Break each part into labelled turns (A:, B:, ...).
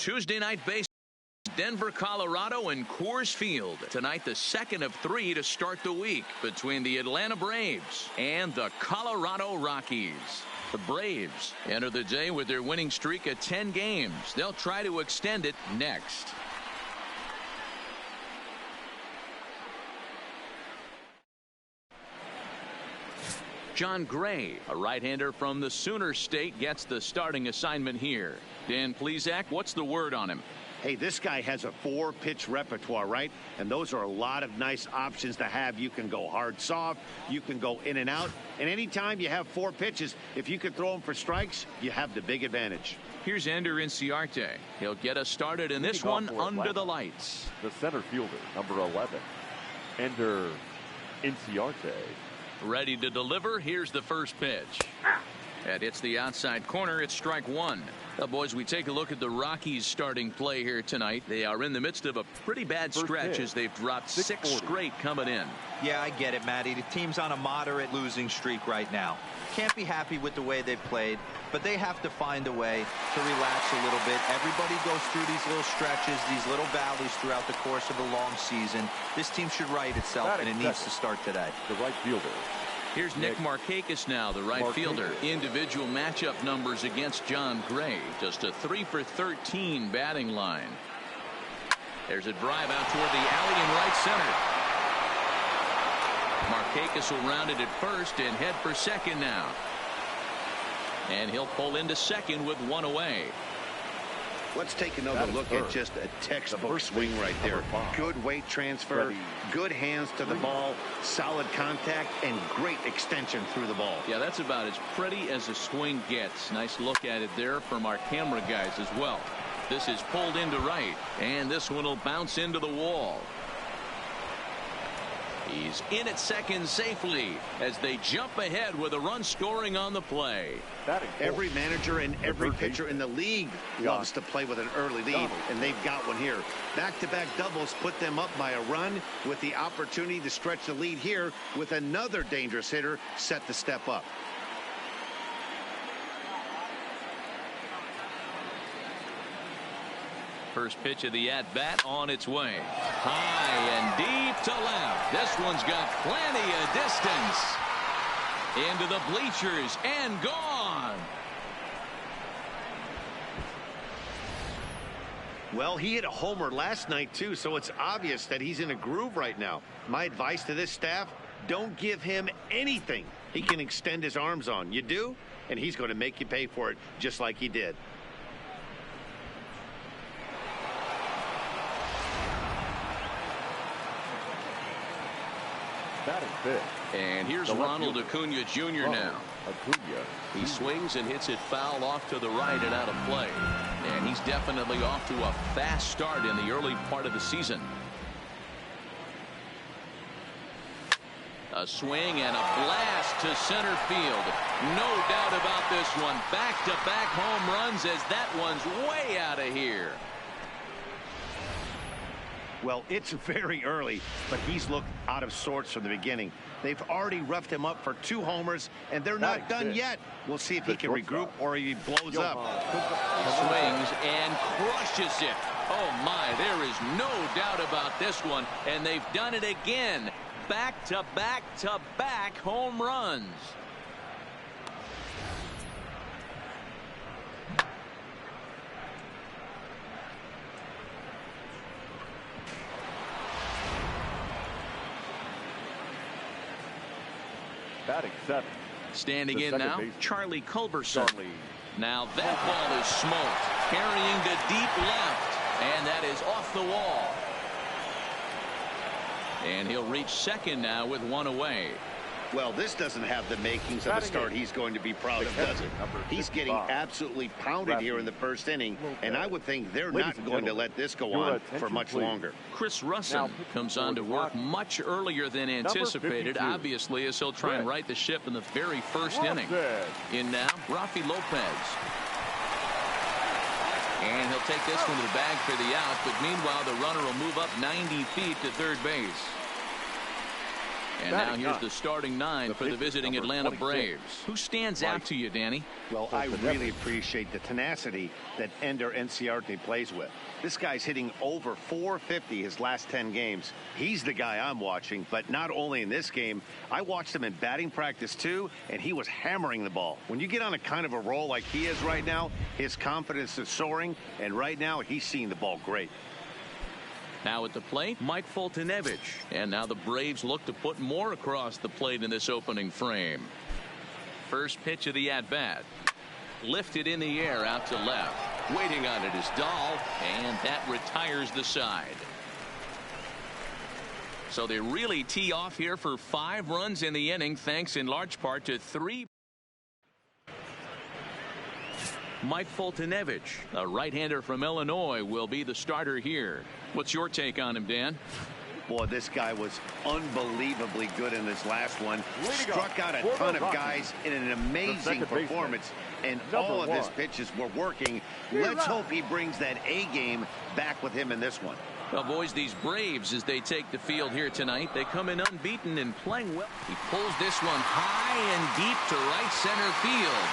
A: Tuesday night baseball. Denver, Colorado, and Coors Field. Tonight, the second of 3 to start the week between the Atlanta Braves and the Colorado Rockies. The Braves enter the day with their winning streak at 10 games. They'll try to extend it next. John Gray, a right-hander from the Sooner State, gets the starting assignment here. Dan Plesac, what's the word on him?
B: Hey, this guy has a 4-pitch repertoire, right? And those are a lot of nice options to have. You can go hard, soft. You can go in and out. And anytime you have 4 pitches, if you can throw them for strikes, you have the big advantage.
A: Here's Ender Inciarte. He'll get us started in this one under the lights.
C: The center fielder, number 11, Ender Inciarte.
A: Ready to deliver. Here's the first pitch. That hits the outside corner. It's strike 1. Now, boys, we take a look at the Rockies' starting play here tonight. They are in the midst of a pretty bad stretch as they've dropped 6 straight coming in.
D: Yeah, I get it, Matty. The team's on a moderate losing streak right now. Can't be happy with the way they've played, but they have to find a way to relax a little bit. Everybody goes through these little stretches, these little valleys throughout the course of a long season. This team should right itself, and it needs to start today.
C: The right fielder.
A: Here's Nick Markakis now, the right fielder. Individual matchup numbers against John Gray. Just a 3 for 13 batting line. There's a drive out toward the alley in right center. Markakis will round it at first and head for second now. And he'll pull into second with 1 away.
B: Let's take another look at just a textbook swing right there. Good weight transfer, good hands to the ball, solid contact, and great extension through the ball.
A: Yeah, that's about as pretty as a swing gets. Nice look at it there from our camera guys as well. This is pulled into right, and this one will bounce into the wall. He's in at second safely as they jump ahead with a run scoring on the play.
B: Every manager and every pitcher in the league loves to play with an early lead, and they've got one here. Back-to-back doubles put them up by a run with the opportunity to stretch the lead here with another dangerous hitter set to step up.
A: First pitch of the at-bat on its way. High and deep to left. This one's got plenty of distance. Into the bleachers and gone.
B: Well, he hit a homer last night, too, so it's obvious that he's in a groove right now. My advice to this staff, don't give him anything he can extend his arms on. You do, and he's going to make you pay for it just like he did.
A: And here's Ronald Acuna Jr. now. He swings and hits it foul off to the right and out of play. And he's definitely off to a fast start in the early part of the season. A swing and a blast to center field. No doubt about this one. Back-to-back home runs as that one's way out of here.
B: Well, it's very early, but he's looked out of sorts from the beginning. They've already roughed him up for 2 homers, and they're not done yet. We'll see if he can regroup or he blows up.
A: He swings and crushes it. Oh, my, there is no doubt about this one, and they've done it again. Back-to-back-to-back home runs.
C: Batting 7.
A: Standing in now, Charlie Culberson. Now that ball is smoked, carrying to deep left, and that is off the wall. And he'll reach second now with 1 away.
B: Well, this doesn't have the makings of a start he's going to be proud of, does it? He's getting absolutely pounded here in the first inning, and I would think they're not going to let this go on for much longer.
A: Chris Russin comes on to work much earlier than anticipated, obviously, as he'll try and right the ship in the very first inning. In now, Rafi Lopez. And he'll take this one to the bag for the out, but meanwhile, the runner will move up 90 feet to third base. And now here's the starting nine for the visiting Atlanta Braves. Who stands out to you, Danny?
B: Well, I really appreciate the tenacity that Ender Inciarte plays with. This guy's hitting over 450 his last 10 games. He's the guy I'm watching, but not only in this game. I watched him in batting practice too, and he was hammering the ball. When you get on a kind of a roll like he is right now, his confidence is soaring, and right now he's seeing the ball great.
A: Now at the plate, Mike Foltynewicz. And now the Braves look to put more across the plate in this opening frame. First pitch of the at-bat. Lifted in the air out to left. Waiting on it is Dahl, and that retires the side. So they really tee off here for 5 runs in the inning, thanks in large part to 3. Mike Foltynewicz, a right-hander from Illinois, will be the starter here. What's your take on him, Dan?
B: Boy, this guy was unbelievably good in this last one. Struck out a ton of guys in an amazing performance, and all of his pitches were working. Let's hope he brings that A game back with him in this one.
A: Well, boys, these Braves, as they take the field here tonight, they come in unbeaten and playing well. He pulls this one high and deep to right center field.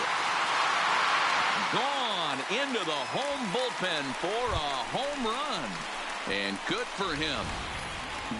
A: Gone into the home bullpen for a home run. And good for him.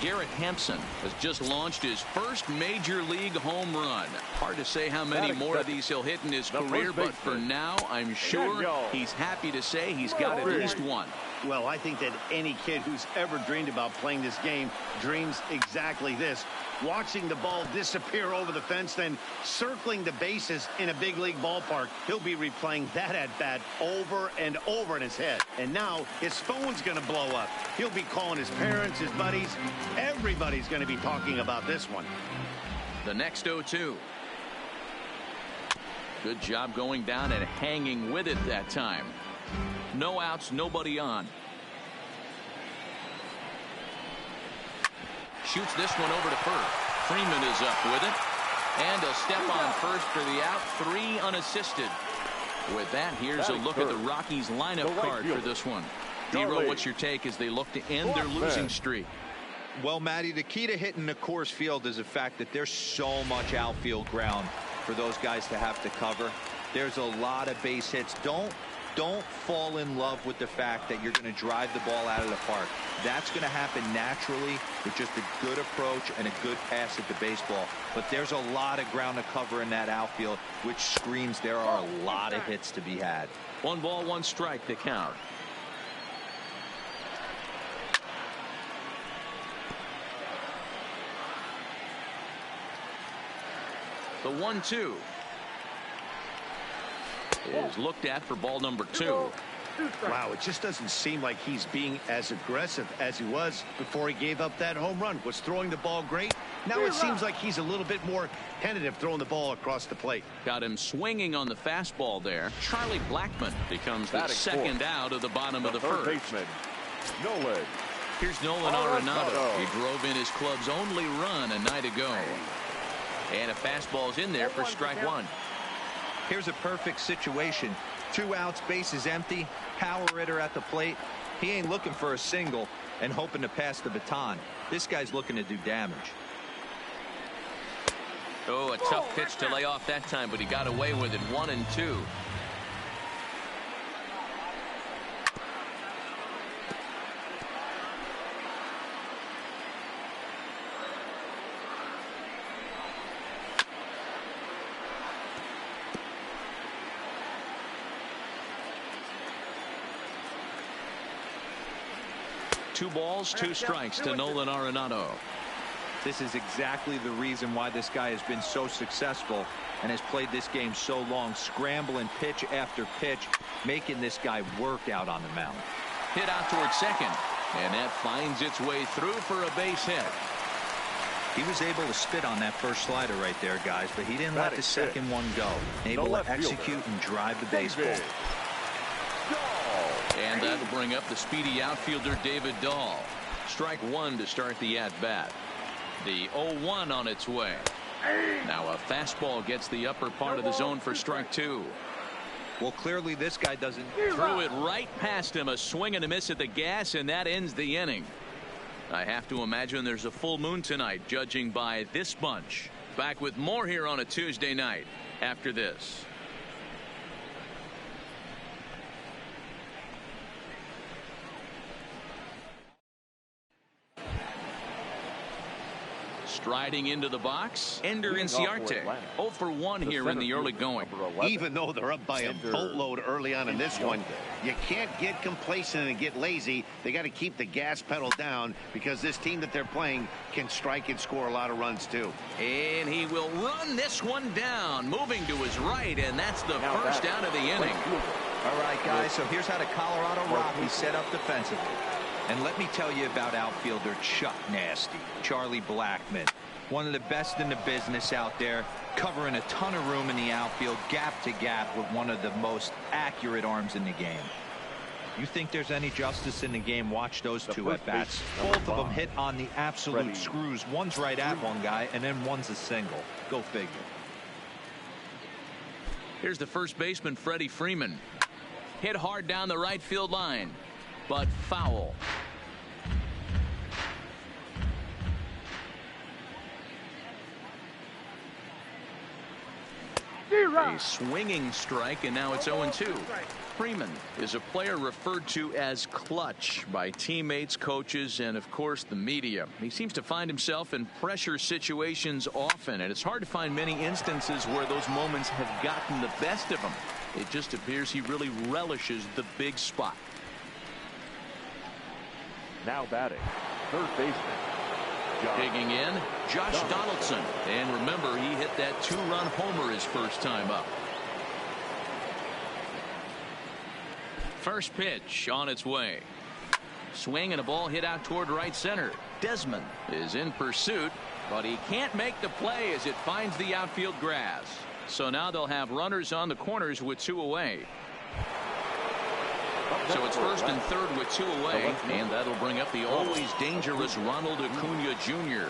A: Garrett Hampson has just launched his first major league home run. Hard to say how many more of these he'll hit in his career, but for now, I'm sure he's happy to say he's got at least one.
B: Well, I think that any kid who's ever dreamed about playing this game dreams exactly this. Watching the ball disappear over the fence, then circling the bases in a big league ballpark. He'll be replaying that at-bat over and over in his head. And now his phone's going to blow up. He'll be calling his parents, his buddies. Everybody's going to be talking about this one.
A: The next 0-2. Good job going down and hanging with it that time. No outs, nobody on. Shoots this one over to first. Freeman is up with it. And a step on first for the out. 3 unassisted. With that, here's a look at the Rockies lineup card for this one. D-Row, what's your take as they look to end their losing streak?
D: Well, Matty, the key to hitting the Coors Field is the fact that there's so much outfield ground for those guys to have to cover. There's a lot of base hits. Don't fall in love with the fact that you're going to drive the ball out of the park. That's going to happen naturally with just a good approach and a good pass at the baseball. But there's a lot of ground to cover in that outfield, which screams there are a lot of hits to be had.
A: 1 ball, 1 strike to count. The 1-2 is looked at for ball number 2.
B: Wow, it just doesn't seem like he's being as aggressive as he was before he gave up that home run. Was throwing the ball great. Now it seems like he's a little bit more tentative throwing the ball across the plate.
A: Got him swinging on the fastball there. Charlie Blackmon becomes the second out of the bottom of the first.
C: Baseman, Nolan.
A: Here's Nolan Arenado. He drove in his club's only run a night ago. And a fastball's in there for strike 1.
D: Here's a perfect situation. 2 outs, bases empty, power hitter at the plate. He ain't looking for a single and hoping to pass the baton. This guy's looking to do damage.
A: Oh, a tough pitch to lay off that time, but he got away with it. 1-2. Two balls, 2 strikes to Nolan Arenado.
D: This is exactly the reason why this guy has been so successful and has played this game so long, scrambling pitch after pitch, making this guy work out on the mound.
A: Hit out towards second, and that finds its way through for a base hit.
D: He was able to spit on that first slider right there, guys, but he didn't let the second one go. Able to execute and drive the baseball.
A: And that'll bring up the speedy outfielder David Dahl. Strike 1 to start the at-bat. The 0-1 on its way. Now a fastball gets the upper part of the zone for strike 2.
D: Well, clearly this guy doesn't.
A: Threw it right past him. A swing and a miss at the gas, and that ends the inning. I have to imagine there's a full moon tonight, judging by this bunch. Back with more here on a Tuesday night after this. Striding into the box, Ender Inciarte. 0 for 1 here in the early going.
B: Even though they're up by a boatload early on in this one, you can't get complacent and get lazy. They got to keep the gas pedal down because this team that they're playing can strike and score a lot of runs too.
A: And he will run this one down, moving to his right, and that's the first out of the inning.
D: All right, guys, so here's how the Colorado Rockies set up defensively. And let me tell you about outfielder Chuck Nasty, Charlie Blackmon. One of the best in the business out there, covering a ton of room in the outfield, gap to gap, with one of the most accurate arms in the game. You think there's any justice in the game? Watch those two at-bats. Both of them hit on the absolute screws. One's right at one guy, and then one's a single. Go figure.
A: Here's the first baseman, Freddie Freeman. Hit hard down the right field line, but foul. A swinging strike, and now it's 0-2. Freeman is a player referred to as clutch by teammates, coaches, and of course the media. He seems to find himself in pressure situations often, and it's hard to find many instances where those moments have gotten the best of him. It just appears he really relishes the big spot.
C: Now batting, third baseman.
A: Digging in, Josh Donaldson. And remember, he hit that two-run homer his first time up. First pitch on its way. Swing and a ball hit out toward right center. Desmond is in pursuit, but he can't make the play as it finds the outfield grass. So now they'll have runners on the corners with 2 away. So it's first and third with 2 away, and that'll bring up the always dangerous Ronald Acuna Jr.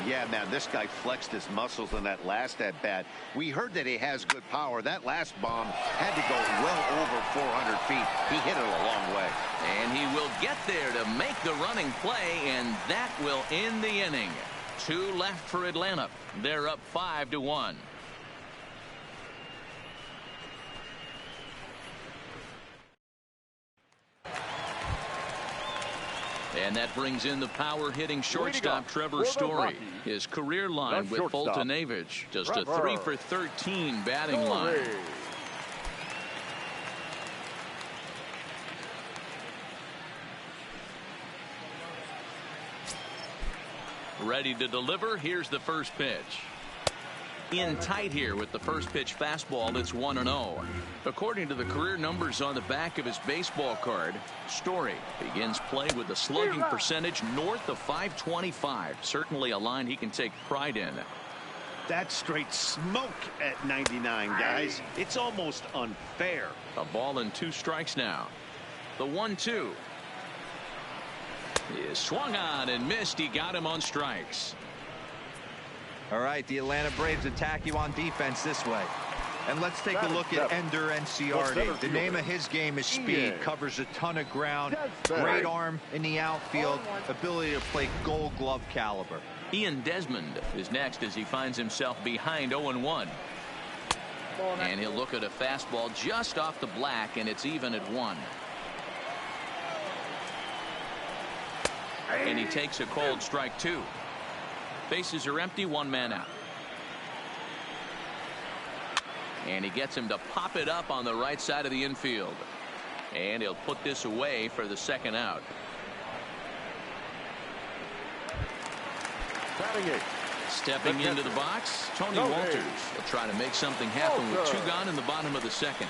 B: Yeah, man, this guy flexed his muscles in that last at-bat. We heard that he has good power. That last bomb had to go well over 400 feet. He hit it a long way.
A: And he will get there to make the running play, and that will end the inning. 2 left for Atlanta. They're up 5-1. And that brings in the power-hitting shortstop Trevor Story. His career line with Fultonavich, just a 3 for 13 batting line. Ready to deliver. Here's the first pitch. In tight here with the first pitch fastball. That's 1-0. According to the career numbers on the back of his baseball card, Story begins play with a slugging percentage north of .525. Certainly a line he can take pride in.
B: That's straight smoke at 99, guys. It's almost unfair.
A: A ball and 2 strikes now. The 1-2 is swung on and missed. He got him on strikes.
D: All right, the Atlanta Braves attack you on defense this way. And let's take a look at Ender Inciarte. The name of his game is speed. Covers a ton of ground. Great arm in the outfield. Ability to play Gold Glove caliber.
A: Ian Desmond is next as he finds himself behind 0-1. And he'll look at a fastball just off the black, and it's even at 1. And he takes a cold strike 2. Bases are empty, 1 man out. And he gets him to pop it up on the right side of the infield. And he'll put this away for the second out. Stepping into the box, Tony Walters will try to make something happen with 2 gone in the bottom of the second.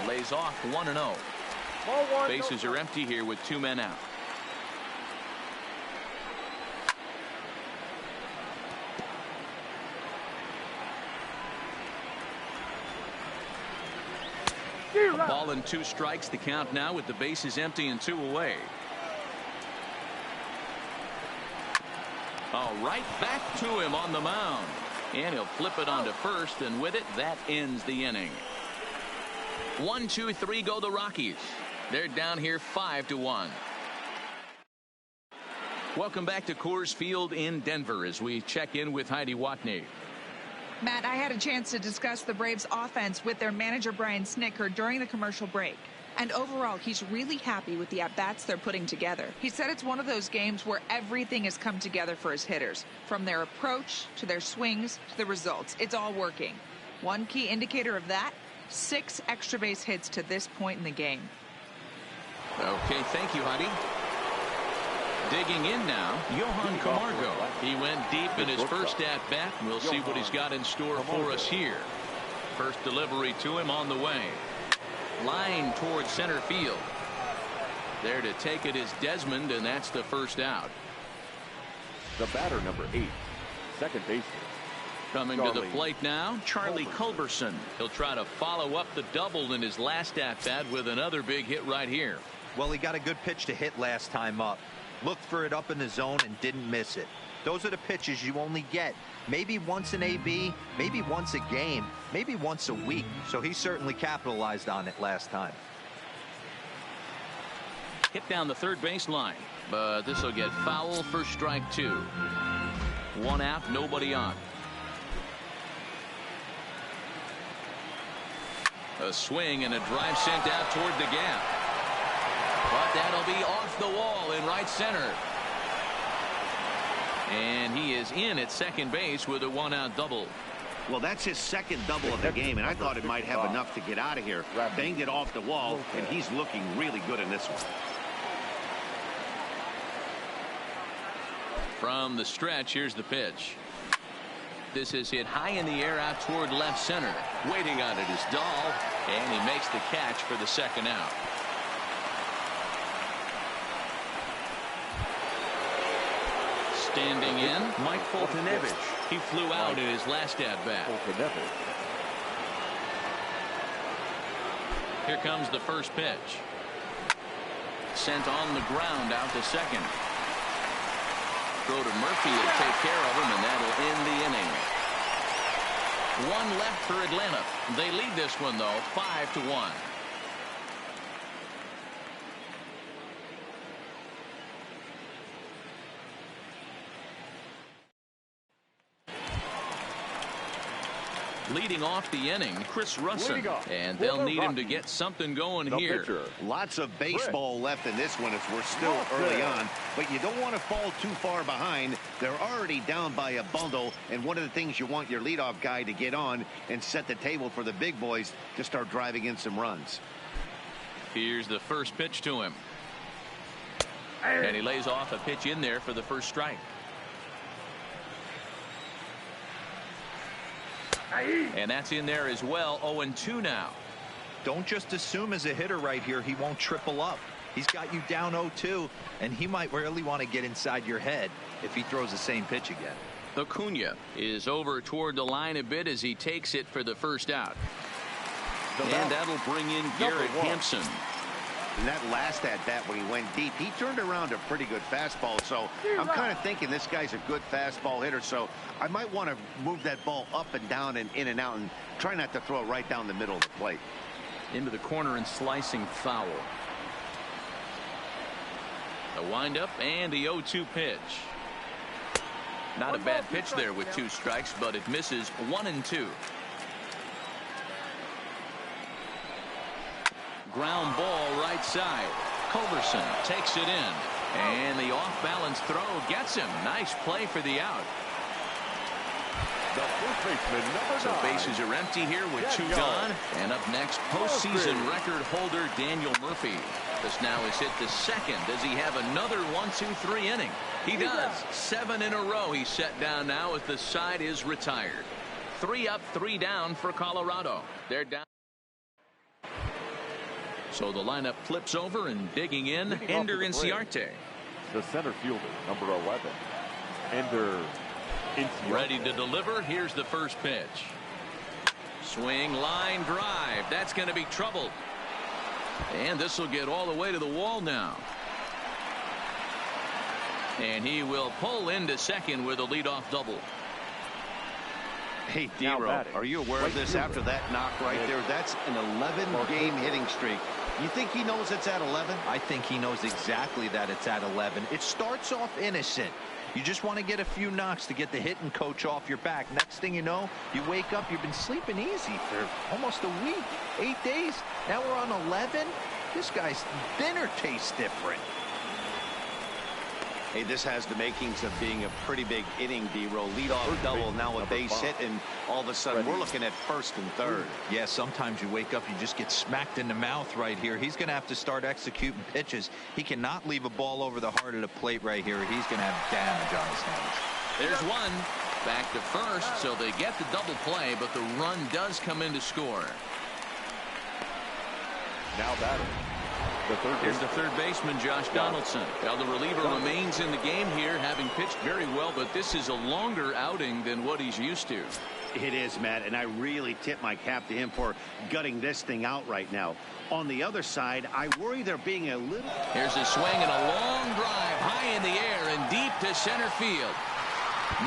A: Lays off 1-0. Bases are empty here with 2 men out. A ball and 2 strikes, the count now with the bases empty and 2 away. Oh, right back to him on the mound. And he'll flip it onto first, and with it, that ends the inning. 1, 2, 3 go the Rockies. They're down here 5-1. Welcome back to Coors Field in Denver as we check in with Heidi Watney.
E: Matt, I had a chance to discuss the Braves offense with their manager Brian Snitker during the commercial break. And overall, he's really happy with the at-bats they're putting together. He said it's one of those games where everything has come together for his hitters. From their approach, to their swings, to the results. It's all working. One key indicator of that, 6 extra base hits to this point in the game.
A: Okay, thank you, Heidi. Digging in now, Johan Camargo. He went deep in his first at-bat. We'll see what he's got in store for us here. First delivery to him on the way. Line towards center field. There to take it is Desmond, and that's the first out.
C: The batter, number 8, second baseman.
A: Coming to the plate now, Charlie Culberson. He'll try to follow up the double in his last at-bat with another big hit right here.
D: Well, he got a good pitch to hit last time up. Looked for it up in the zone and didn't miss it. Those are the pitches you only get maybe once in AB, maybe once a game, maybe once a week. So he certainly capitalized on it last time.
A: Hit down the third baseline, but this will get foul for strike 2. 1 out, nobody on. A swing and a drive sent out toward the gap. But that'll be off the wall in right center. And he is in at second base with a 1-out double.
B: Well, that's his second double of the game, and I thought it might have enough to get out of here. Banged it off the wall, and he's looking really good in this one.
A: From the stretch, here's the pitch. This is hit high in the air out toward left center. Waiting on it is Dahl, and he makes the catch for the second out. Standing in, Mike Foltynewicz. He flew out in his last at-bat. Here comes the first pitch. Sent on the ground out to second. Throw to Murphy to take care of him, and that'll end the inning. 1 left for Atlanta. They lead this one, though, 5-1. Leading off the inning, Chris Russin, and they'll need him to get something going here.
C: Pitcher.
B: Lots of baseball left in this one as we're still early on, but you don't want to fall too far behind. They're already down by a bundle, and one of the things you want your leadoff guy to get on and set the table for the big boys to start driving in some runs.
A: Here's the first pitch to him. And he lays off a pitch in there for the first strike. And that's in there as well. 0-2 now.
D: Don't just assume as a hitter right here he won't triple up. He's got you down 0-2, and he might really want to get inside your head if he throws the same pitch again.
A: Acuna is over toward the line a bit as he takes it for the first out. And that'll bring in Garrett Hampson.
B: In that last at-bat when he went deep, he turned around a pretty good fastball. So I'm kind of thinking this guy's a good fastball hitter. So I might want to move that ball up and down and in and out and try not to throw it right down the middle of the plate.
A: Into the corner and slicing foul. A windup and the 0-2 pitch. Not a bad pitch there with 2 strikes, but it misses 1-2. Ground ball right side. Culberson takes it in. And the off-balance throw gets him. Nice play for the out.
C: The first baseman, number 9.
A: So bases are empty here with 2 gone. And up next, postseason record holder Daniel Murphy. This now is hit the second. Does he have another 1-2-3 inning? He does. 7 in a row he's set down now as the side is retired. 3 up, 3 down for Colorado. They're down. So the lineup flips over and digging in, Ender Inciarte.
C: The center fielder, number 11. Ender Inciarte.
A: Ready to deliver. Here's the first pitch. Swing, line drive. That's going to be trouble. And this will get all the way to the wall now. And he will pull into second with a leadoff double.
B: Hey, D-Row, are you aware of this after that knock right there? That's an 11-game hitting streak. You think he knows it's at 11?
D: I think he knows exactly that it's at 11. It starts off innocent. You just want to get a few knocks to get the hitting coach off your back. Next thing you know, you wake up, you've been sleeping easy for almost a week, 8 days. Now we're on 11. This guy's dinner tastes different.
B: Hey, this has the makings of being a pretty big inning, D-Row. Leadoff double, now a base hit, and all of a sudden we're looking at first and third.
D: Yeah, sometimes you wake up, you just get smacked in the mouth right here. He's going to have to start executing pitches. He cannot leave a ball over the heart of the plate right here. He's going to have damage on his hands.
A: There's one. Back to first, so they get the double play, but the run does come in to score.
C: Now batting.
A: Here's the third baseman, Josh Donaldson. Now the reliever remains in the game here, having pitched very well, but this is a longer outing than what he's used to.
B: It is, Matt, and I really tip my cap to him for gutting this thing out right now. On the other side, I worry they're being a little...
A: Here's a swing and a long drive high in the air and deep to center field.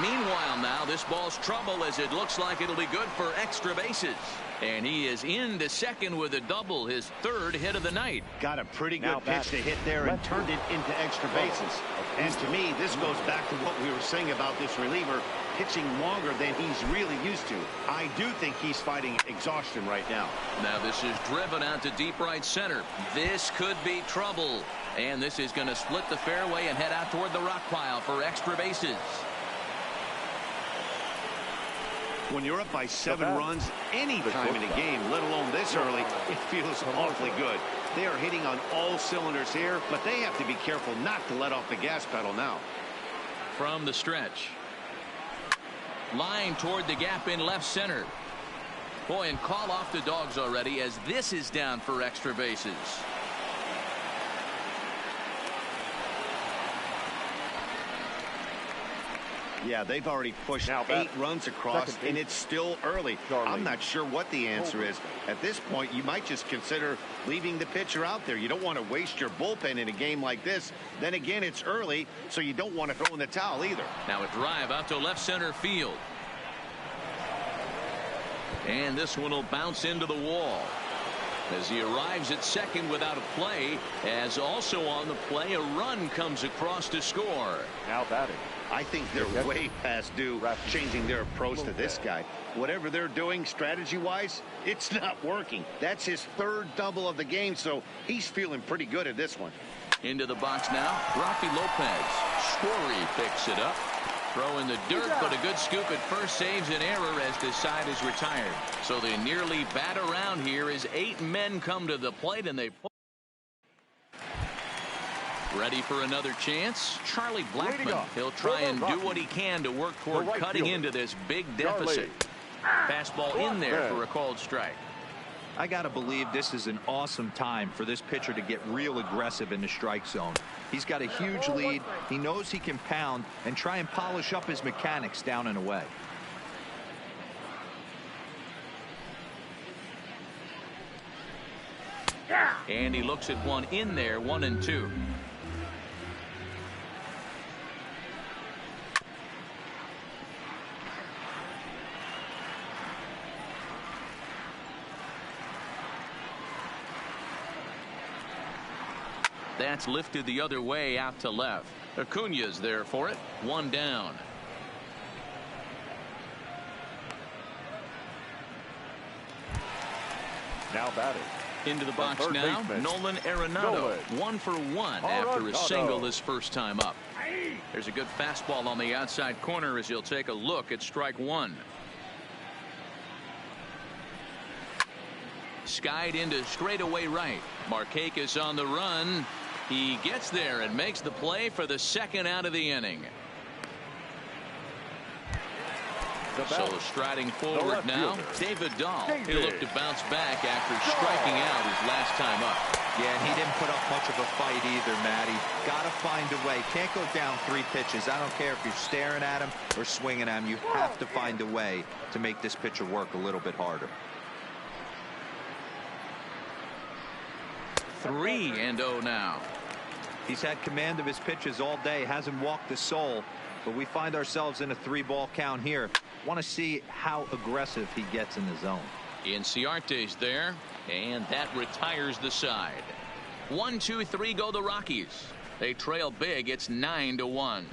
A: Meanwhile now, this ball's trouble as it looks like it'll be good for extra bases. And he is into second with a double, his third hit of the night.
B: Got a pretty good pitch to hit there and turned it into extra bases. And to me, this goes back to what we were saying about this reliever pitching longer than he's really used to. I do think he's fighting exhaustion right now.
A: Now this is driven out to deep right center. This could be trouble. And this is going to split the fairway and head out toward the rock pile for extra bases.
B: When you're up by 7 runs any time in a game, let alone this early, it feels awfully good. They are hitting on all cylinders here, but they have to be careful not to let off the gas pedal now.
A: From the stretch. Line toward the gap in left center. Boy, and call off the dogs already as this is down for extra bases.
B: Yeah, they've already pushed 8 runs across, and it's still early. I'm not sure what the answer is. At this point, you might just consider leaving the pitcher out there. You don't want to waste your bullpen in a game like this. Then again, it's early, so you don't want to throw in the towel either.
A: Now a drive out to left center field. And this one will bounce into the wall. As he arrives at second without a play, as also on the play, a run comes across to score.
C: Now batting.
B: I think they're way past due changing their approach to this guy. Whatever they're doing strategy-wise, it's not working. That's his third double of the game, so he's feeling pretty good at this one.
A: Into the box now, Rafi Lopez. Story picks it up. Throw in the dirt, but a good scoop at first saves an error as the side is retired. So they nearly bat around here as 8 men come to the plate, and they ready for another chance. Charlie Blackmon, he'll try and do what he can to work toward cutting into this big deficit. Fastball in there for a called strike.
D: I got to believe this is an awesome time for this pitcher to get real aggressive in the strike zone. He's got a huge lead. He knows he can pound and try and polish up his mechanics down and away.
A: And he looks at one in there, 1-2. That's lifted the other way out to left. Acuna's there for it. 1 down.
C: Now batting.
A: Into the box now, Nolan Arenado. 1 for 1 after a single his first time up. There's a good fastball on the outside corner as he'll take a look at strike 1. Skied into straightaway right. Markakis on the run. He gets there and makes the play for the second out of the inning. So striding forward now, David Dahl. He'll look to bounce back after striking out his last time up.
D: Yeah, and he didn't put up much of a fight either, Matty. Got to find a way. Can't go down 3 pitches. I don't care if you're staring at him or swinging at him. You have to find a way to make this pitcher work a little bit harder.
A: 3-0 now.
D: He's had command of his pitches all day. Hasn't walked a soul. But we find ourselves in a 3-ball count here. Want to see how aggressive he gets in the zone.
A: Inciarte's there, and that retires the side. 1-2-3 go the Rockies. They trail big. It's 9-1.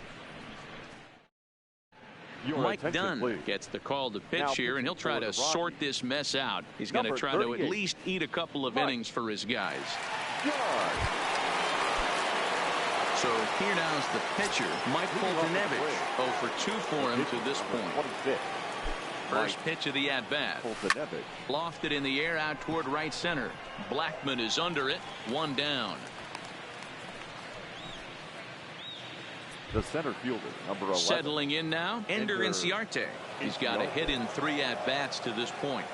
A: Mike Dunn gets the call to pitch here, and he'll try to sort this mess out. He's going to try to at least eat a couple of innings for his guys. So here now's the pitcher, Mike Foltynewicz. 0 for 2 for him to this point. First pitch of the at-bat. Lofted in the air out toward right center. Blackman is under it. 1 down.
C: The center fielder, number 11.
A: Settling in now, Ender Inciarte. He's got a hit in 3 at-bats to this point.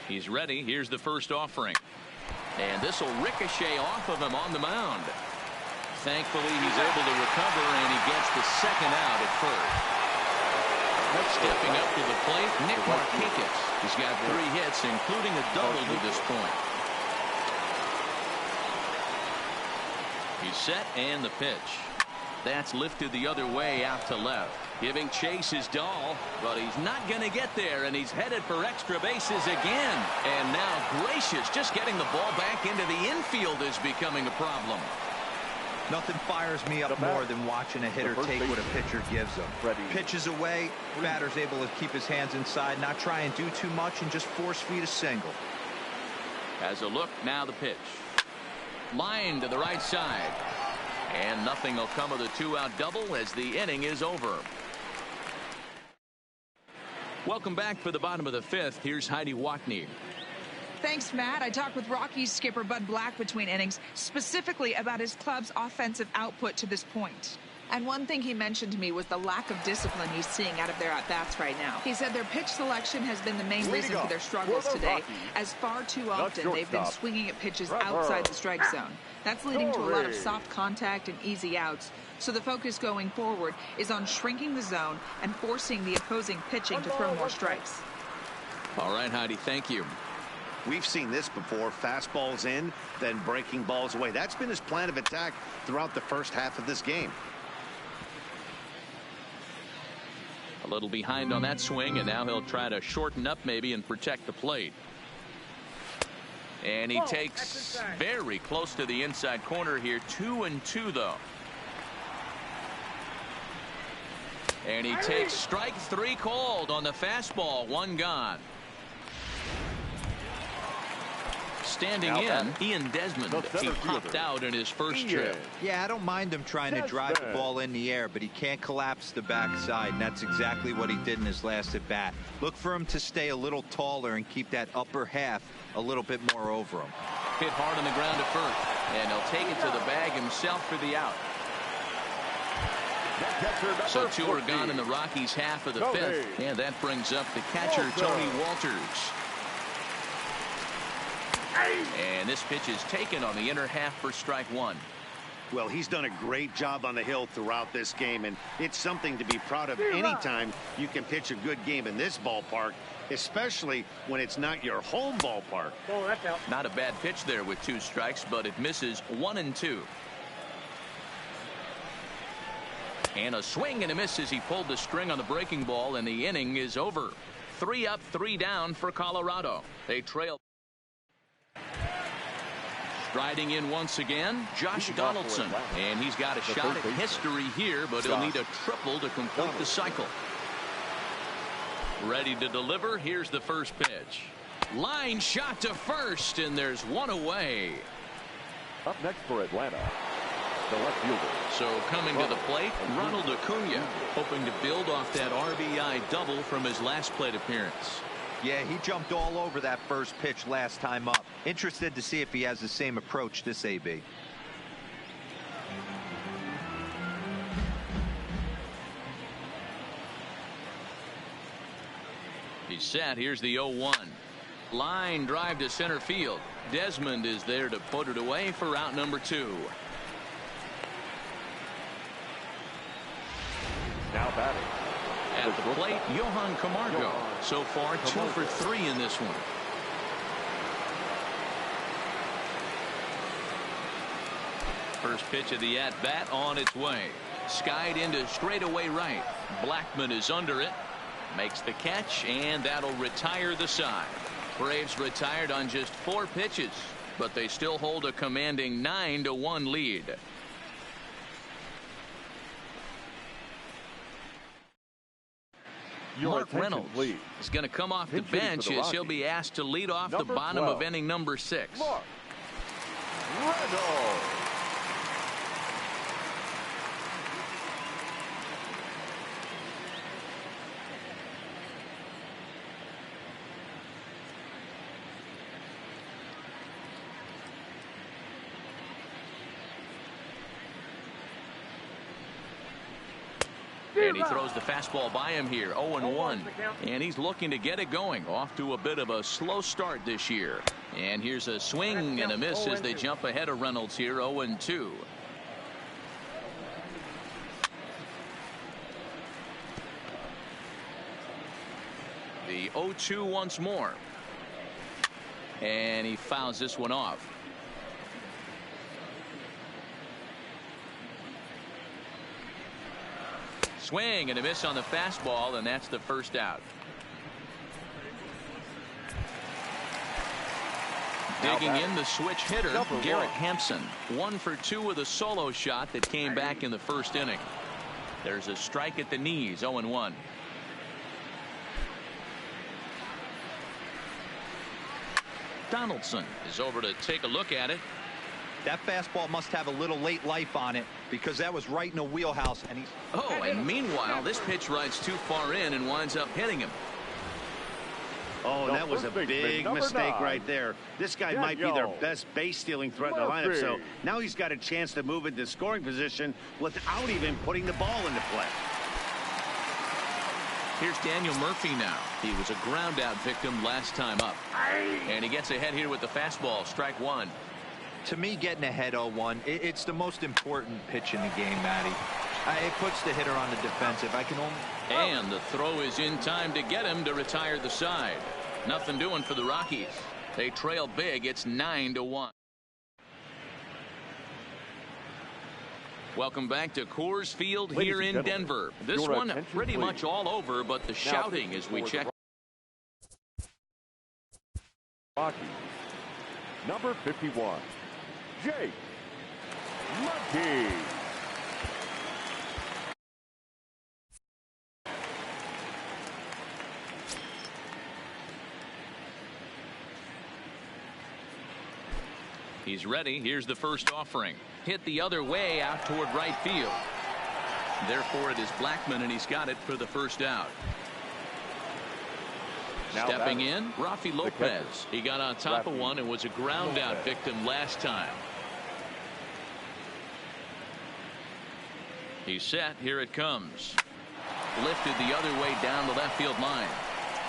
A: He's ready. Here's the first offering. And this will ricochet off of him on the mound. Thankfully, he's able to recover, and he gets the second out at first. Stepping up to the plate, Nick Markakis. He's got 3 hits, including a double to this point. He's set, and the pitch. That's lifted the other way out to left. Giving chase is Dahl, but he's not going to get there, and he's headed for extra bases again. And now Gracious, just getting the ball back into the infield is becoming a problem.
D: Nothing fires me up more than watching a hitter take what a pitcher gives him. Pitches away, batter's able to keep his hands inside, not try and do too much, and just force feed a single.
A: As a look, now the pitch. Line to the right side. And nothing will come of the 2-out double as the inning is over. Welcome back for the bottom of the 5th. Here's Heidi Watney.
E: Thanks, Matt. I talked with Rockies skipper Bud Black between innings, specifically about his club's offensive output to this point. And one thing he mentioned to me was the lack of discipline he's seeing out of their at-bats right now. He said their pitch selection has been the main reason for their struggles today, as far too often they've been swinging at pitches outside the strike zone. That's leading to a lot of soft contact and easy outs. So the focus going forward is on shrinking the zone and forcing the opposing pitching to throw more strikes.
A: All right, Heidi, thank you.
B: We've seen this before. Fastballs in, then breaking balls away. That's been his plan of attack throughout the first half of this game.
A: A little behind on that swing, and now he'll try to shorten up maybe and protect the plate. And he takes very close to the inside corner here. 2-2 though. And he takes strike 3 called on the fastball. 1 gone. Standing in, Ian Desmond. He popped out in his first trip.
D: Yeah, I don't mind him trying to drive the ball in the air, but he can't collapse the backside, and that's exactly what he did in his last at bat. Look for him to stay a little taller and keep that upper half a little bit more over him.
A: Hit hard on the ground at first, and he'll take it to the bag himself for the out. So 2 are gone in the Rockies' half of the 5th, and that brings up the catcher, Tony Walters. And this pitch is taken on the inner half for strike 1.
B: Well, he's done a great job on the hill throughout this game, and it's something to be proud of anytime you can pitch a good game in this ballpark, especially when it's not your home ballpark.
A: Not a bad pitch there with 2 strikes, but it misses 1-2. And a swing and a miss as he pulled the string on the breaking ball, and the inning is over. 3 up, 3 down for Colorado. They trail. Striding in once again, Josh Donaldson. And he's got a shot at history here, but he'll need a triple to complete the cycle. Ready to deliver. Here's the first pitch. Line shot to first, and there's 1 away.
C: Up next for Atlanta, the left fielder.
A: So coming to the plate, Ronald Acuna, hoping to build off that RBI double from his last plate appearance.
D: Yeah, he jumped all over that first pitch last time up. Interested to see if he has the same approach this AB.
A: He's set. Here's the 0-1. Line drive to center field. Desmond is there to put it away for out number 2.
C: Now batting.
A: At the plate, Johan Camargo. So far, 2 for 3 in this one. First pitch of the at-bat on its way. Skied into straightaway right. Blackmon is under it. Makes the catch, and that'll retire the side. Braves retired on just 4 pitches, but they still hold a commanding 9-1 lead. Mark Reynolds is going to come off the bench as he'll be asked to lead off the bottom of inning number 6.
C: Mark Reynolds.
A: And he throws the fastball by him here. 0-1. And he's looking to get it going. Off to a bit of a slow start this year. And here's a swing and a miss as they jump ahead of Reynolds here. 0-2. The 0-2 once more. And he fouls this one off. Swing and a miss on the fastball, and that's the first out. Digging in the switch hitter, Garrett Hampson. 1 for 2 with a solo shot that came back in the first inning. There's a strike at the knees. 0-1. Donaldson is over to take a look at it.
D: That fastball must have a little late life on it, because that was right in the wheelhouse. And
A: and meanwhile, this pitch rides too far in and winds up hitting him.
B: Oh, that was a big mistake right there. This guy might be their best base stealing threat in the lineup. So now he's got a chance to move into scoring position without even putting the ball into play.
A: Here's Daniel Murphy now. He was a ground out victim last time up. And he gets ahead here with the fastball. Strike 1.
D: To me, getting ahead 0-1, it's the most important pitch in the game, Matty. It puts the hitter on the defensive. I can only...
A: And the throw is in time to get him to retire the side. Nothing doing for the Rockies. They trail big. It's 9-1. Welcome back to Coors Field here in Denver. This one pretty much all over, but the shouting as we check.
C: Rocky, number 51. Jake Lucky.
A: He's ready. Here's the first offering. Hit the other way out toward right field. Therefore, it is Blackmon, and he's got it for the first out. Now stepping in, Rafi Lopez. He got on top of one and was a ground out victim last time. He's set. Here it comes. Lifted the other way down the left field line.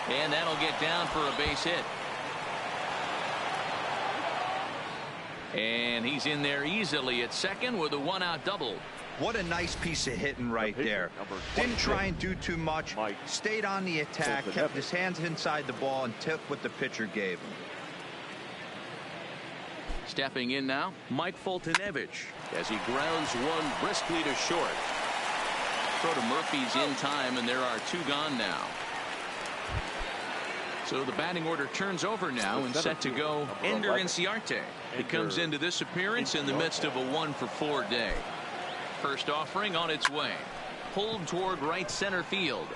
A: And that'll get down for a base hit. And he's in there easily at second with a 1-out double.
D: What a nice piece of hitting right there. Didn't try and do too much. Stayed on the attack, kept his hands inside the ball, and took what the pitcher gave him.
A: Stepping in now, Mike Foltynewicz as he grounds one briskly to short. Throw to Murphy's in time, and there are 2 gone now. So the batting order turns over now and set to go Ender Inciarte. He comes into this appearance in the midst of a 1-for-4 day. First offering on its way. Pulled toward right center field.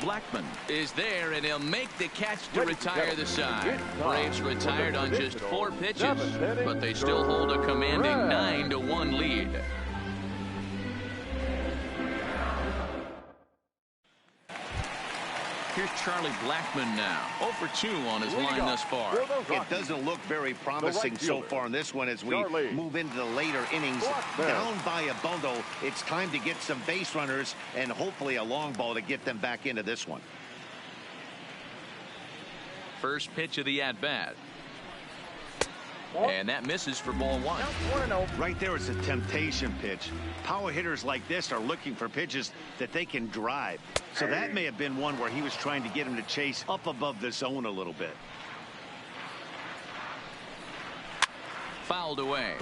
A: Blackmon is there, and he'll make the catch to retire the side. Braves retired on just 4 pitches, but they still hold a commanding 9-1 lead. Here's Charlie Blackmon now. 0 for 2 on his line thus far.
B: It doesn't look very promising so far in this one as we move into the later innings. Down by a bundle, it's time to get some base runners and hopefully a long ball to get them back into this one.
A: First pitch of the at-bat. And that misses for ball 1.
B: Right there, it's a temptation pitch. Power hitters like this are looking for pitches that they can drive. So that may have been one where he was trying to get him to chase up above the zone a little bit.
A: Fouled away.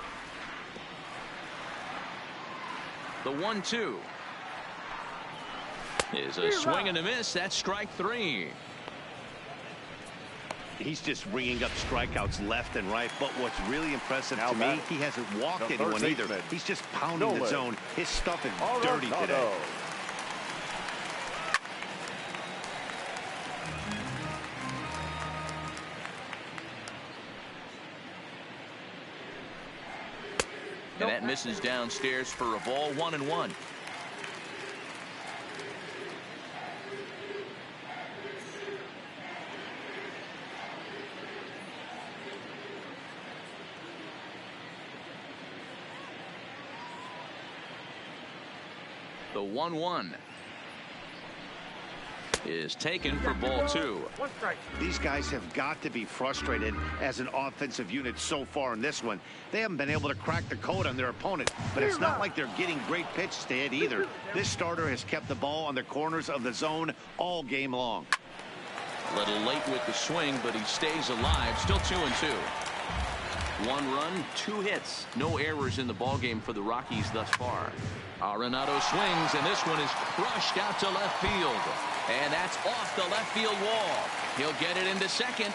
A: The 1-2 is a swing and a miss. That's strike 3.
B: He's just ringing up strikeouts left and right. But what's really impressive to me, he hasn't walked anyone either. He's just pounding the zone. His stuff is dirty today.
A: And that misses downstairs for a ball. 1-1. The 1-1 is taken for ball 2.
B: These guys have got to be frustrated as an offensive unit so far in this one. They haven't been able to crack the code on their opponent, but it's not like they're getting great pitches to hit either. This starter has kept the ball on the corners of the zone all game long.
A: A little late with the swing, but he stays alive. Still 2-2. 1 run, 2 hits. No errors in the ballgame for the Rockies thus far. Arenado swings, and this one is crushed out to left field. And that's off the left field wall. He'll get it into second.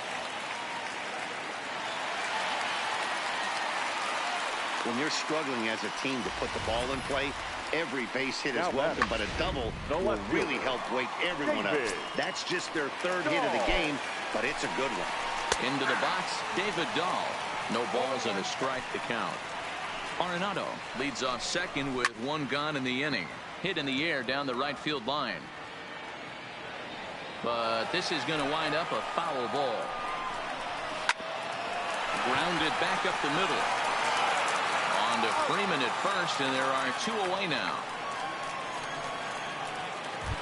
B: When you're struggling as a team to put the ball in play, every base hit is welcome, but a double will really help wake everyone up. That's just their 3rd hit of the game, but it's a good one.
A: Into the box, David Dahl. No balls and a strike to count. Arenado leads off second with 1 gone in the inning. Hit in the air down the right field line. But this is going to wind up a foul ball. Grounded back up the middle. On to Freeman at first, and there are 2 away now.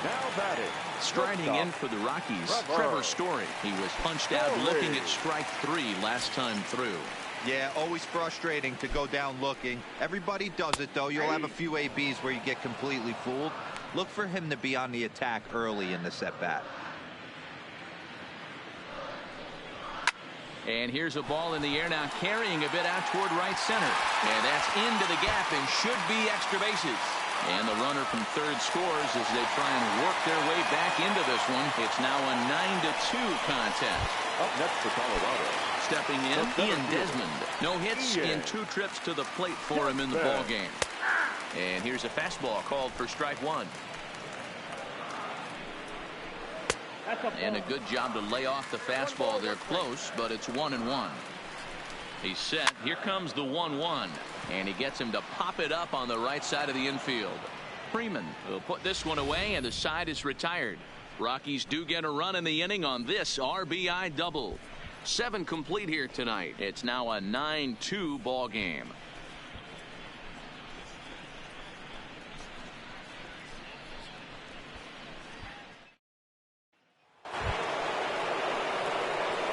C: Now batting.
A: Striding in for the Rockies, Trevor Story. He was punched out looking at strike 3 last time through.
D: Yeah, always frustrating to go down looking. Everybody does it, though. You'll have a few ABs where you get completely fooled. Look for him to be on the attack early in the at-bat.
A: And here's a ball in the air now, carrying a bit out toward right center. And that's into the gap and should be extra bases. And the runner from third scores as they try and work their way back into this one. It's now a 9-2 contest.
C: Up next for Colorado.
A: Stepping in, Ian Desmond. No hits in 2 trips to the plate for him in the ball game. And here's a fastball called for strike 1. And a good job to lay off the fastball there close, but it's 1-1. He's set. Here comes the 1-1. And he gets him to pop it up on the right side of the infield. Freeman will put this one away, and the side is retired. Rockies do get a run in the inning on this RBI double. 7 complete here tonight. It's now a 9-2 ball game.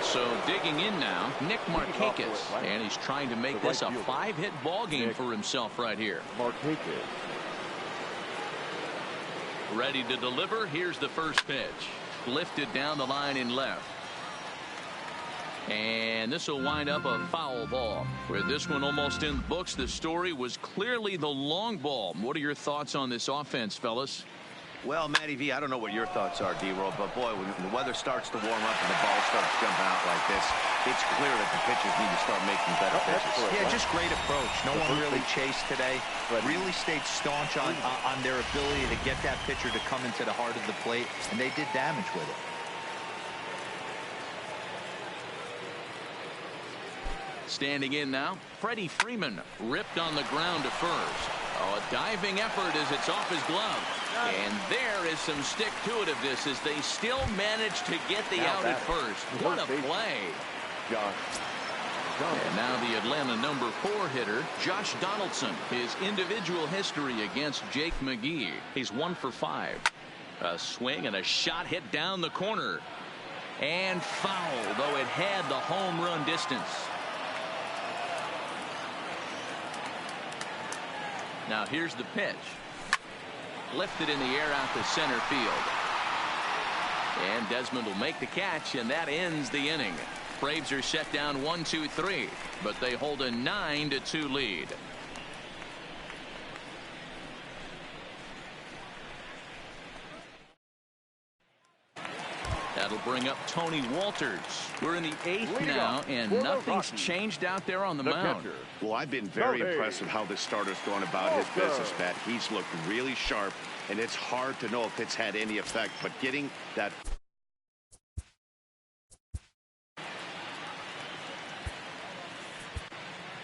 A: So digging in now, Nick Markakis, and he's trying to make this a 5-hit ball game for himself right here.
C: Markakis.
A: Ready to deliver. Here's the first pitch. Lifted down the line in left. And this will wind up a foul ball. With this one almost in the books, the Story was clearly the long ball. What are your thoughts on this offense, fellas?
B: Well, Matty V, I don't know what your thoughts are, D-Roll, but boy, when the weather starts to warm up and the ball starts jumping out like this, it's clear that the pitchers need to start making better pitches.
D: Yeah, just great approach. No one really chased today. Really stayed staunch on their ability to get that pitcher to come into the heart of the plate, and they did damage with it.
A: Standing in now, Freddie Freeman ripped on the ground to first. Oh, a diving effort as it's off his glove. And there is some stick-to-itiveness as they still manage to get the out at first. What a play. And now the Atlanta number 4 hitter, Josh Donaldson. His individual history against Jake McGee. He's 1 for 5. A swing and a shot hit down the corner. And foul, though it had the home run distance. Now here's the pitch. Lifted in the air out to center field. And Desmond will make the catch, and that ends the inning. Braves are set down 1-2-3, but they hold a 9-2 lead. That'll bring up Tony Walters. We're in the 8th now, and nothing's changed out there on the mound.
B: Well, I've been very impressed with how this starter's going about his business, Matt. He's looked really sharp, and it's hard to know if it's had any effect, but getting that...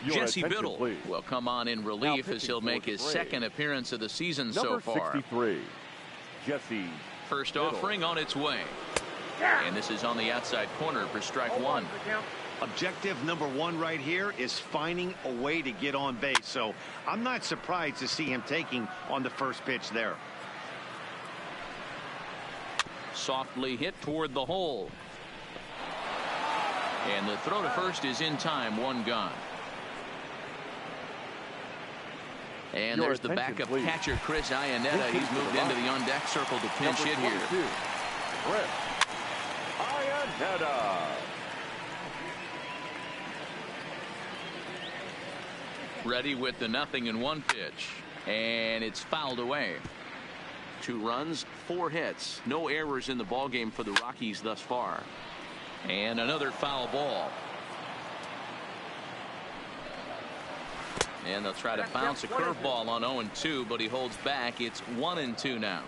A: Jesse Biddle will come on in relief as he'll make his second appearance of the season so far.
C: 63, Jesse
A: First
C: Biddle.
A: offering on its way. And this is on the outside corner for strike one.
B: Objective number one right here is finding a way to get on base. So I'm not surprised to see him taking on the first pitch there.
A: Softly hit toward the hole. And the throw to first is in time, one gone. And there's the backup catcher, Chris Iannetta. He's moved into the on-deck circle to pinch hit here.
C: Chris Iannetta.
A: Ready with the 0-1 pitch. And it's fouled away. 2 runs, 4 hits. No errors in the ballgame for the Rockies thus far. And another foul ball. And they'll try to bounce a curveball on 0-2, but he holds back. It's 1-2 now.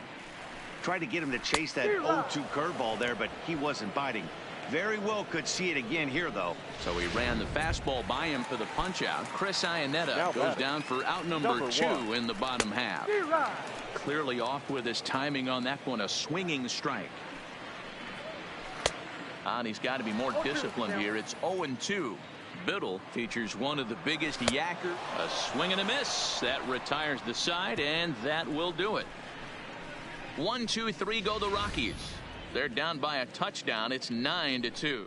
B: Tried to get him to chase that 0-2 curveball there, but he wasn't biting. Very well could see it again here, though.
A: So he ran the fastball by him for the punch-out. Chris Iannetta goes down for out number 2 in the bottom half. Clearly off with his timing on that one, a swinging strike. And he's got to be more disciplined here. It's 0-2. Biddle features one of the biggest yacker. A swing and a miss. That retires the side, and that will do it. 1-2-3 go the Rockies. They're down by a touchdown. It's 9-2.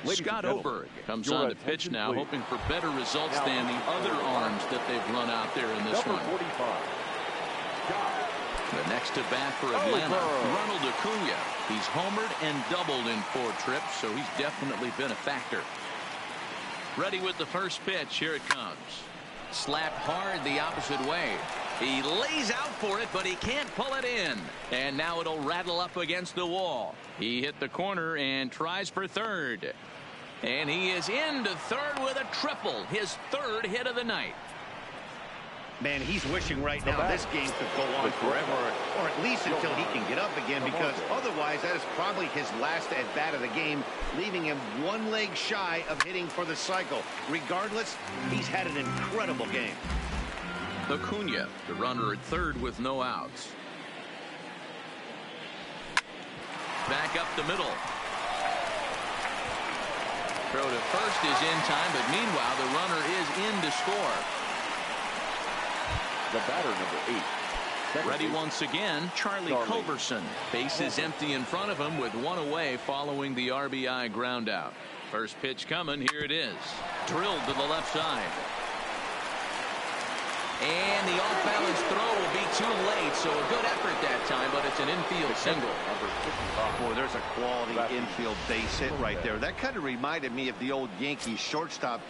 A: Scott Oberg comes on to pitch now, hoping for better results than the other arms that they've run out there in this one. The next to bat for Atlanta, Ronald Acuna. He's homered and doubled in 4 trips, so he's definitely been a factor. Ready with the first pitch. Here it comes. Slapped hard the opposite way. He lays out for it, but he can't pull it in. And now it'll rattle up against the wall. He hit the corner and tries for third. And he is into third with a triple. His 3rd hit of the night.
B: Man, he's wishing right now this game could go on forever, or at least until he can get up again, because otherwise that is probably his last at-bat of the game, leaving him 1 leg shy of hitting for the cycle. Regardless, he's had an incredible game.
A: Acuna, the runner at third with no outs. Back up the middle. Throw to first is in time, but meanwhile the runner is in to score.
C: The batter, number 8.
A: Ready once again, Charlie Culberson. Base is empty in front of him with 1 away following the RBI ground out. First pitch coming. Here it is. Drilled to the left side. And the off-balance throw will be too late, so a good effort that time, but it's an infield single.
B: Boy, there's a quality infield base hit right there. That kind of reminded me of the old Yankees shortstop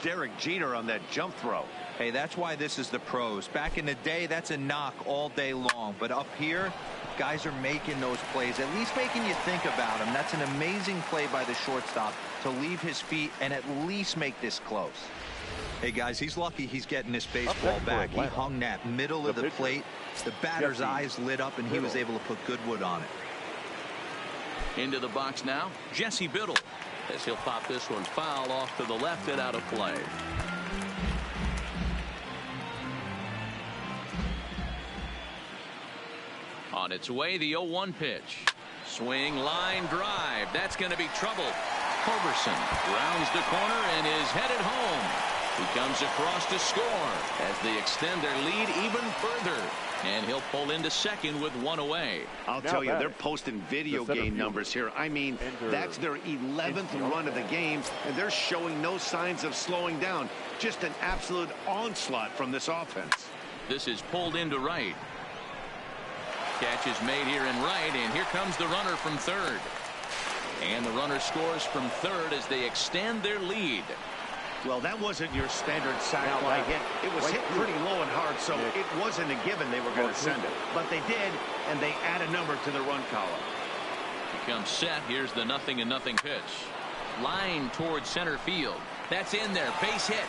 B: Derek Jeter on that jump throw.
D: Hey, that's why this is the pros. Back in the day, that's a knock all day long. But up here, guys are making those plays, at least making you think about them. That's an amazing play by the shortstop to leave his feet and at least make this close. Hey, guys, he's lucky he's getting this baseball back. He hung that middle of the plate. The batter's eyes lit up, and he was able to put good wood on it.
A: Into the box now, Jesse Biddle, as he'll pop this one foul off to the left and out of play. On its way, the 0-1 pitch. Swing, line, drive. That's going to be trouble. Culberson rounds the corner and is headed home. He comes across to score as they extend their lead even further. And he'll pull into second with 1 away.
B: I'll tell you, they're posting video game numbers here. I mean, that's their 11th run of the game, and they're showing no signs of slowing down. Just an absolute onslaught from this offense.
A: This is pulled into right. Catch is made here in right, and here comes the runner from third. And the runner scores from third as they extend their lead.
B: Well, that wasn't your standard sac fly hit. It was hit pretty low and hard, so it wasn't a given they were going to send it. But they did, and they add a number to the run column.
A: He comes set. Here's the 0-0 pitch. Line towards center field. That's in there. Base hit.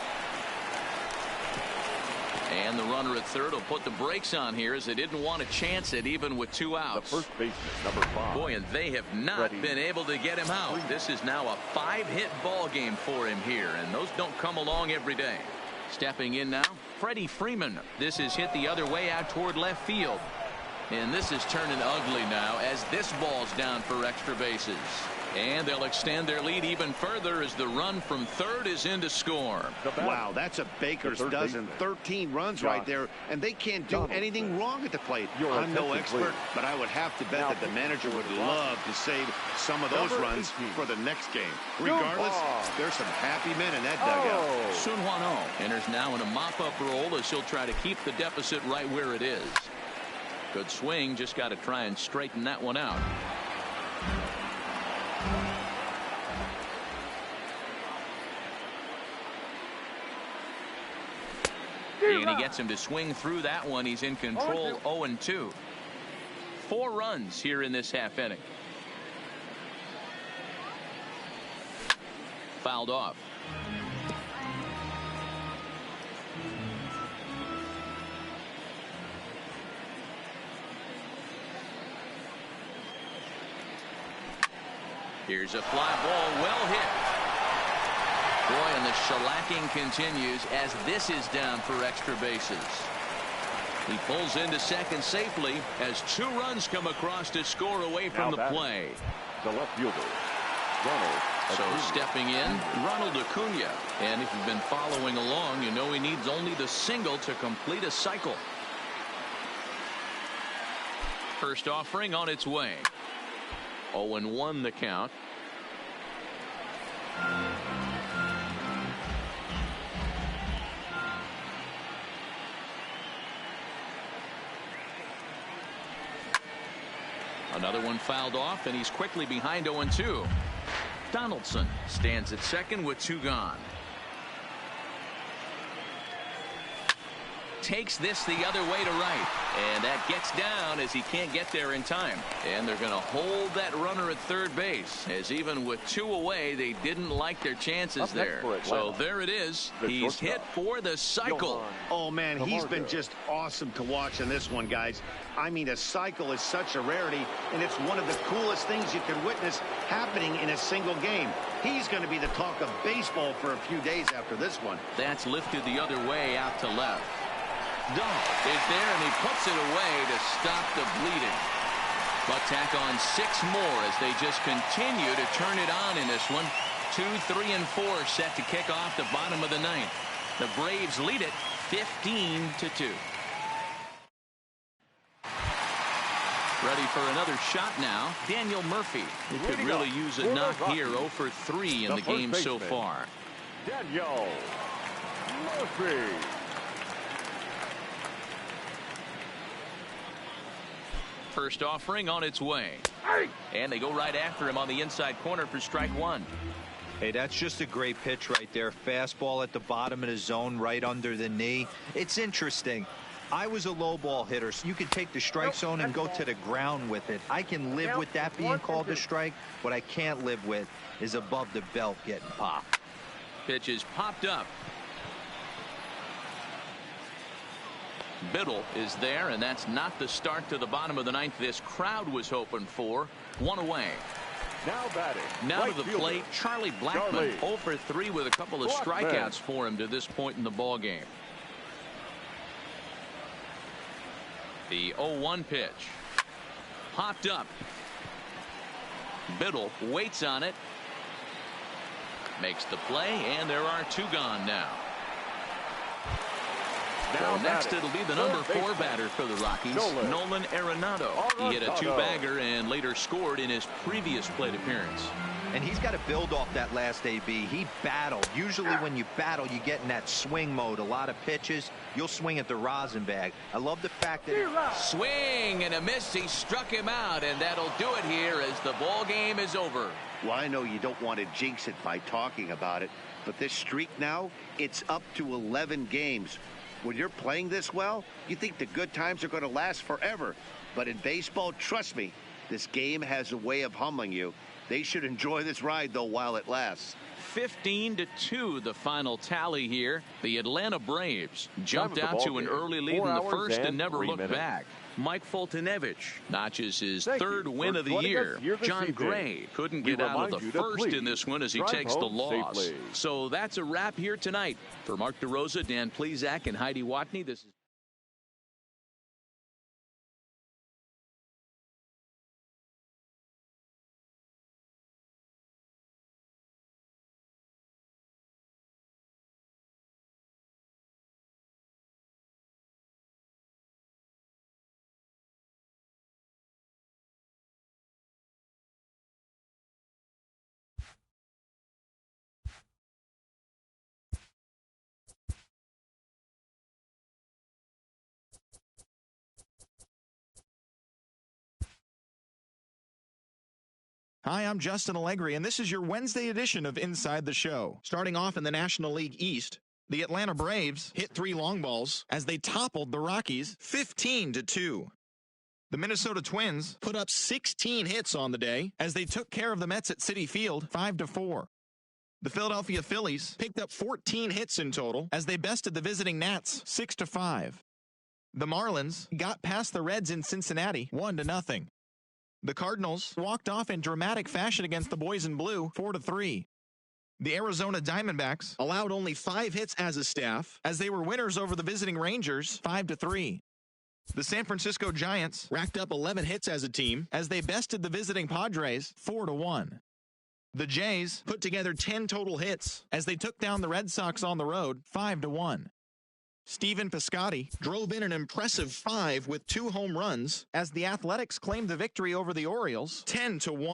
A: And the runner at third will put the brakes on here as they didn't want to chance it even with 2 outs.
C: The first baseman, number 5.
A: Boy, and they have not been able to get him out. This is now a 5-hit ball game for him here, and those don't come along every day. Stepping in now, Freddie Freeman. This is hit the other way out toward left field. And this is turning ugly now as this ball's down for extra bases. And they'll extend their lead even further as the run from third is in to score.
B: Wow, that's a baker's dozen. 13 runs right there, and they can't do anything wrong at the plate. I'm no expert, but I would have to bet that the manager would love to save some of those runs for the next game. Regardless, there's some happy men in that dugout.
A: Sun Hwan-Oh enters now in a mop-up role as he'll try to keep the deficit right where it is. Good swing, just got to try and straighten that one out. And he gets him to swing through that one. He's in control. 0-2. 4 runs here in this half inning. Fouled off. Here's a fly ball, well hit. Boy, and the shellacking continues as this is down for extra bases. He pulls into second safely as 2 runs come across to score away from the play.
C: The left fielder, Ronald.
A: So stepping in, Ronald Acuna. And if you've been following along, you know he needs only the single to complete a cycle. First offering on its way. 0-1 the count. Another one fouled off, and he's quickly behind 0-2. Donaldson stands at second with 2 gone. Takes this the other way to right, and that gets down as he can't get there in time. And they're going to hold that runner at third base, as even with 2 away, they didn't like their chances there. So there it is. He's hit for the cycle.
B: Oh man, he's been just awesome to watch in this one, guys. I mean, a cycle is such a rarity, and it's one of the coolest things you can witness happening in a single game. He's going to be the talk of baseball for a few days after this one.
A: That's lifted the other way out to left. Donald is there, and he puts it away to stop the bleeding. But tack on 6 more as they just continue to turn it on in this one. 2, 3, and 4 set to kick off the bottom of the 9th. The Braves lead it 15-2. Ready for another shot now. Daniel Murphy, who could really use a knock here. 0 for 3 in the game so far.
C: Daniel Murphy.
A: First offering on its way. And they go right after him on the inside corner for strike 1.
D: Hey, that's just a great pitch right there. Fastball at the bottom of the zone, right under the knee. It's interesting. I was a low ball hitter, so you could take the strike zone and go to the ground with it. I can live with that being called a strike. What I can't live with is above the belt getting popped.
A: Pitch is popped up. Biddle is there, and that's not the start to the bottom of the 9th this crowd was hoping for. 1 away.
C: Now batting.
A: Now to the plate, Charlie Blackmon. 0 for 3 with a couple of strikeouts for him to this point in the ball game. The 0-1 pitch. Popped up. Biddle waits on it. Makes the play, and there are 2 gone now. So next it'll be the number 4 batter for the Rockies, Nolan Arenado. He hit a 2-bagger and later scored in his previous plate appearance.
D: And he's got to build off that last AB. He battled. Usually when you battle, you get in that swing mode. A lot of pitches, you'll swing at the rosin bag. I love the fact that
A: swing and a miss. He struck him out, and that'll do it here as the ball game is over.
B: Well, I know you don't want to jinx it by talking about it, but this streak now, it's up to 11 games. When you're playing this well, you think the good times are going to last forever. But in baseball, trust me, This game has a way of humbling you. They should enjoy this ride, though, while it lasts.
A: 15-2 the final tally here. The Atlanta Braves jumped out to an early lead in the first and never looked back. Mike Foltynewicz notches his third win of the year. John Gray couldn't get out of the first in this one as he takes the loss. So that's a wrap here tonight. For Mark DeRosa, Dan Plesac, and Heidi Watney, this is
F: Hi, I'm Justin Allegri, and this is your Wednesday edition of Inside the Show. Starting off in the National League East, the Atlanta Braves hit 3 long balls as they toppled the Rockies 15-2. The Minnesota Twins put up 16 hits on the day as they took care of the Mets at Citi Field 5-4. The Philadelphia Phillies picked up 14 hits in total as they bested the visiting Nats 6-5. The Marlins got past the Reds in Cincinnati 1-0. The Cardinals walked off in dramatic fashion against the Boys in Blue 4-3. The Arizona Diamondbacks allowed only 5 hits as a staff as they were winners over the visiting Rangers 5-3. The San Francisco Giants racked up 11 hits as a team as they bested the visiting Padres 4-1. The Jays put together 10 total hits as they took down the Red Sox on the road 5-1. Stephen Piscotty drove in an impressive 5 with 2 home runs as the Athletics claimed the victory over the Orioles 10-1.